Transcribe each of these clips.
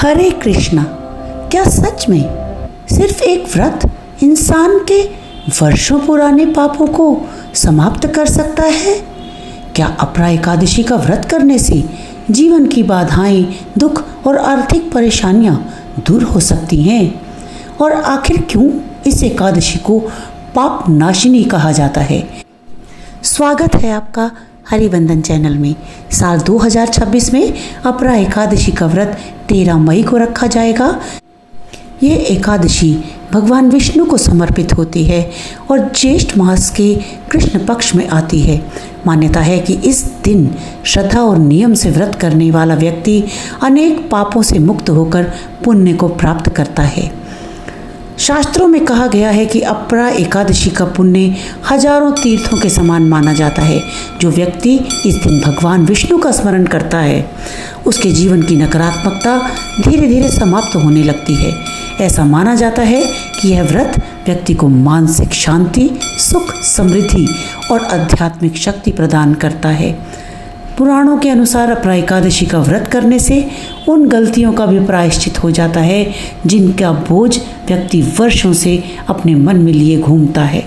हरे कृष्णा, क्या सच में सिर्फ एक व्रत इंसान के वर्षों पुराने पापों को समाप्त कर सकता है? क्या अपरा एकादशी का व्रत करने से जीवन की बाधाएं, दुख और आर्थिक परेशानियां दूर हो सकती हैं? और आखिर क्यों इस एकादशी को पाप नाशिनी कहा जाता है? स्वागत है आपका हरिवंदन चैनल में। साल 2026 में अपरा एकादशी का व्रत 13 मई को रखा जाएगा। ये एकादशी भगवान विष्णु को समर्पित होती है और ज्येष्ठ मास के कृष्ण पक्ष में आती है। मान्यता है कि इस दिन श्रद्धा और नियम से व्रत करने वाला व्यक्ति अनेक पापों से मुक्त होकर पुण्य को प्राप्त करता है। शास्त्रों में कहा गया है कि अपरा एकादशी का पुण्य हजारों तीर्थों के समान माना जाता है। जो व्यक्ति इस दिन भगवान विष्णु का स्मरण करता है, उसके जीवन की नकारात्मकता धीरे धीरे समाप्त होने लगती है। ऐसा माना जाता है कि यह व्रत व्यक्ति को मानसिक शांति, सुख, समृद्धि और आध्यात्मिक शक्ति प्रदान करता है। पुराणों के अनुसार अपरा एकादशी का व्रत करने से उन गलतियों का भी प्रायश्चित हो जाता है जिनका बोझ व्यक्ति वर्षों से अपने मन में लिए घूमता है।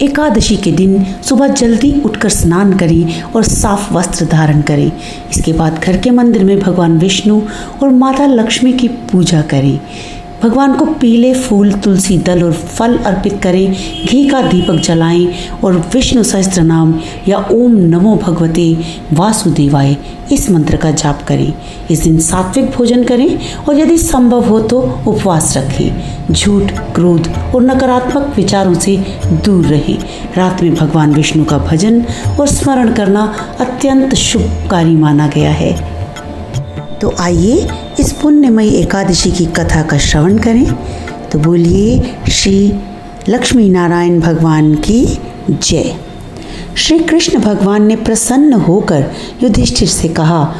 एकादशी के दिन सुबह जल्दी उठकर स्नान करें और साफ वस्त्र धारण करें। इसके बाद घर के मंदिर में भगवान विष्णु और माता लक्ष्मी की पूजा करें। भगवान को पीले फूल, तुलसी दल और फल अर्पित करें। घी का दीपक जलाएं और विष्णु सहस्त्र नाम या ओम नमो भगवते वासुदेवाय इस मंत्र का जाप करें। इस दिन सात्विक भोजन करें और यदि संभव हो तो उपवास रखें। झूठ, क्रोध और नकारात्मक विचारों से दूर रहें। रात में भगवान विष्णु का भजन और स्मरण करना अत्यंत शुभकारी माना गया है। तो आइए इस पुण्यमयी एकादशी की कथा का श्रवण करें। तो बोलिए श्री लक्ष्मी नारायण भगवान की जय। श्री कृष्ण भगवान ने प्रसन्न होकर युधिष्ठिर से कहा,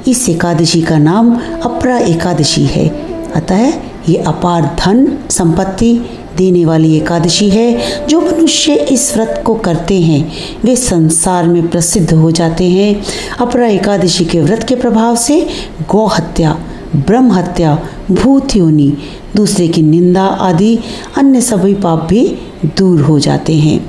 इस एकादशी का नाम अपरा एकादशी है। अतः ये अपार धन संपत्ति देने वाली एकादशी है। जो मनुष्य इस व्रत को करते हैं वे संसार में प्रसिद्ध हो जाते हैं। अपरा एकादशी के व्रत के प्रभाव से गौ हत्या, ब्रह्म हत्या, भूत योनि, दूसरे की निंदा आदि अन्य सभी पाप भी दूर हो जाते हैं।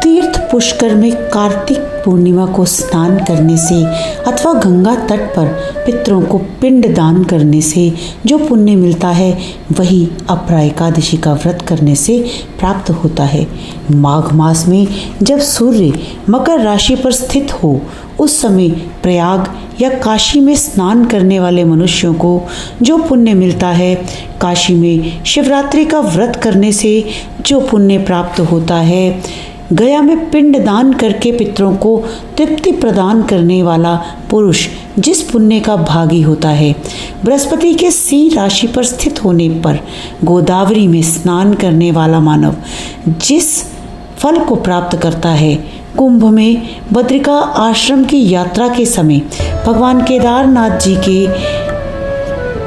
तीर्थ पुष्कर में कार्तिक पूर्णिमा को स्नान करने से अथवा गंगा तट पर पितरों को पिंड दान करने से जो पुण्य मिलता है वही अपरा एकादशी का व्रत करने से प्राप्त होता है। माघ मास में जब सूर्य मकर राशि पर स्थित हो उस समय प्रयाग या काशी में स्नान करने वाले मनुष्यों को जो पुण्य मिलता है, काशी में शिवरात्रि का व्रत करने से जो पुण्य प्राप्त होता है, गया में पिंड दान करके पितरों को तृप्ति प्रदान करने वाला पुरुष जिस पुण्य का भागी होता है, बृहस्पति के सिंह राशि पर स्थित होने पर गोदावरी में स्नान करने वाला मानव जिस फल को प्राप्त करता है, कुंभ में बद्रिका आश्रम की यात्रा के समय भगवान केदारनाथ जी के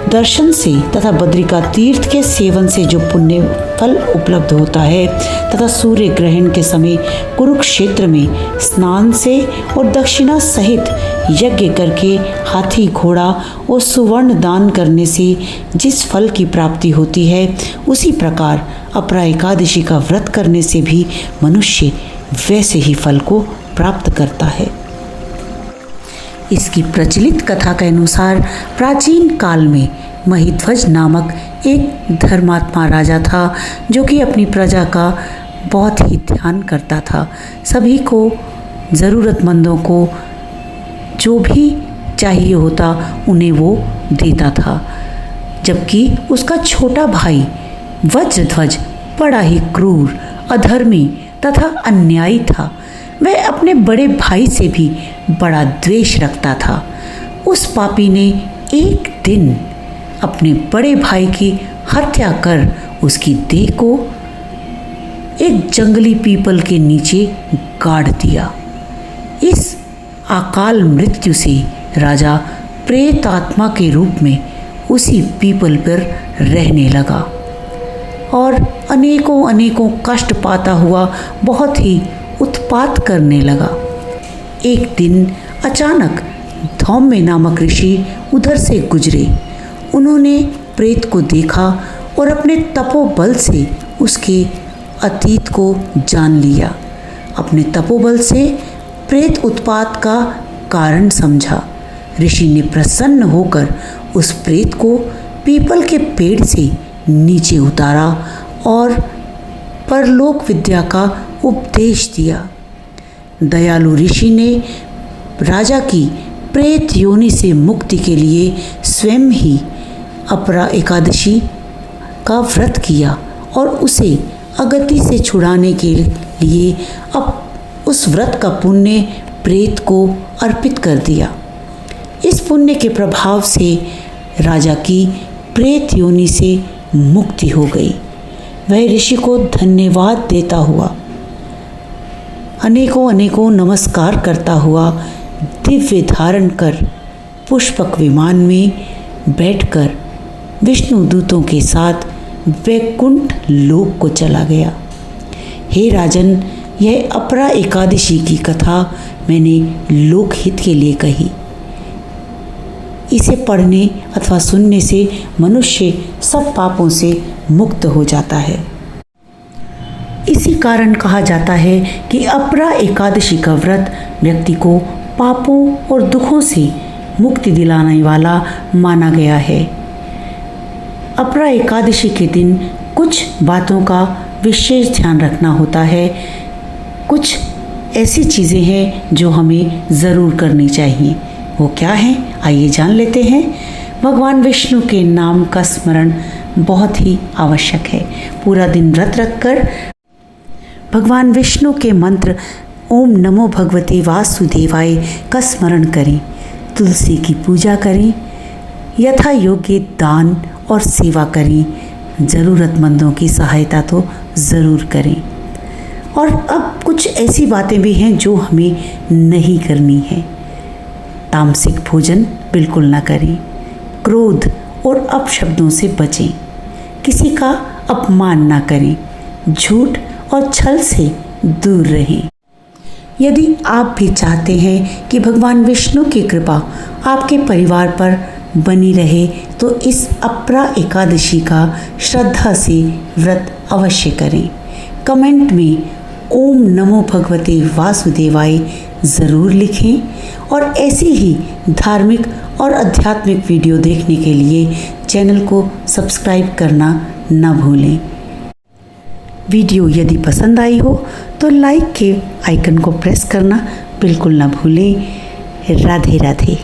दर्शन से तथा बद्रिका तीर्थ के सेवन से जो पुण्य फल उपलब्ध होता है, तथा सूर्य ग्रहण के समय कुरुक्षेत्र में स्नान से और दक्षिणा सहित यज्ञ करके हाथी, घोड़ा और सुवर्ण दान करने से जिस फल की प्राप्ति होती है, उसी प्रकार अपरा एकादशी का व्रत करने से भी मनुष्य वैसे ही फल को प्राप्त करता है। इसकी प्रचलित कथा के अनुसार प्राचीन काल में महिध्वज नामक एक धर्मात्मा राजा था जो कि अपनी प्रजा का बहुत ही ध्यान करता था। सभी को, ज़रूरतमंदों को जो भी चाहिए होता उन्हें वो देता था। जबकि उसका छोटा भाई वज्रध्वज बड़ा ही क्रूर, अधर्मी तथा अन्यायी था। वह अपने बड़े भाई से भी बड़ा द्वेष रखता था। उस पापी ने एक दिन अपने बड़े भाई की हत्या कर उसकी देह को एक जंगली पीपल के नीचे गाड़ दिया। इस अकाल मृत्यु से राजा प्रेत आत्मा के रूप में उसी पीपल पर रहने लगा और अनेकों अनेकों कष्ट पाता हुआ बहुत ही उत्पात करने लगा। एक दिन अचानक धौम्य नामक ऋषि उधर से गुजरे। उन्होंने प्रेत को देखा और अपने तपोबल से उसके अतीत को जान लिया। अपने तपोबल से प्रेत उत्पात का कारण समझा। ऋषि ने प्रसन्न होकर उस प्रेत को पीपल के पेड़ से नीचे उतारा और परलोक विद्या का उपदेश दिया। दयालु ऋषि ने राजा की प्रेत योनि से मुक्ति के लिए स्वयं ही अपरा एकादशी का व्रत किया और उसे अगति से छुड़ाने के लिए अब उस व्रत का पुण्य प्रेत को अर्पित कर दिया। इस पुण्य के प्रभाव से राजा की प्रेत योनि से मुक्ति हो गई। वह ऋषि को धन्यवाद देता हुआ, अनेकों अनेकों नमस्कार करता हुआ दिव्य धारण कर पुष्पक विमान में बैठकर विष्णु दूतों के साथ वैकुंठ लोक को चला गया। हे राजन, यह अपरा एकादशी की कथा मैंने लोकहित के लिए कही। इसे पढ़ने अथवा सुनने से मनुष्य सब पापों से मुक्त हो जाता है। इसी कारण कहा जाता है कि अपरा एकादशी का व्रत व्यक्ति को पापों और दुखों से मुक्ति दिलाने वाला माना गया है। अपरा एकादशी के दिन कुछ बातों का विशेष ध्यान रखना होता है। कुछ ऐसी चीज़ें हैं जो हमें ज़रूर करनी चाहिए। वो क्या है, आइए जान लेते हैं। भगवान विष्णु के नाम का स्मरण बहुत ही आवश्यक है। पूरा दिन व्रत रखकर भगवान विष्णु के मंत्र ओम नमो भगवते वासुदेवाय का स्मरण करें। तुलसी की पूजा करें, यथा योग्य दान और सेवा करें। ज़रूरतमंदों की सहायता तो ज़रूर करें। और अब कुछ ऐसी बातें भी हैं जो हमें नहीं करनी है। तामसिक भोजन बिल्कुल ना करें। क्रोध और अपशब्दों से बचें। किसी का अपमान ना करें। झूठ और छल से दूर रहें। यदि आप भी चाहते हैं कि भगवान विष्णु की कृपा आपके परिवार पर बनी रहे तो इस अपरा एकादशी का श्रद्धा से व्रत अवश्य करें। कमेंट में ओम नमो भगवते वासुदेवाय ज़रूर लिखें और ऐसी ही धार्मिक और आध्यात्मिक वीडियो देखने के लिए चैनल को सब्सक्राइब करना न भूलें। वीडियो यदि पसंद आई हो तो लाइक के आइकन को प्रेस करना बिल्कुल न भूलें। राधे राधे।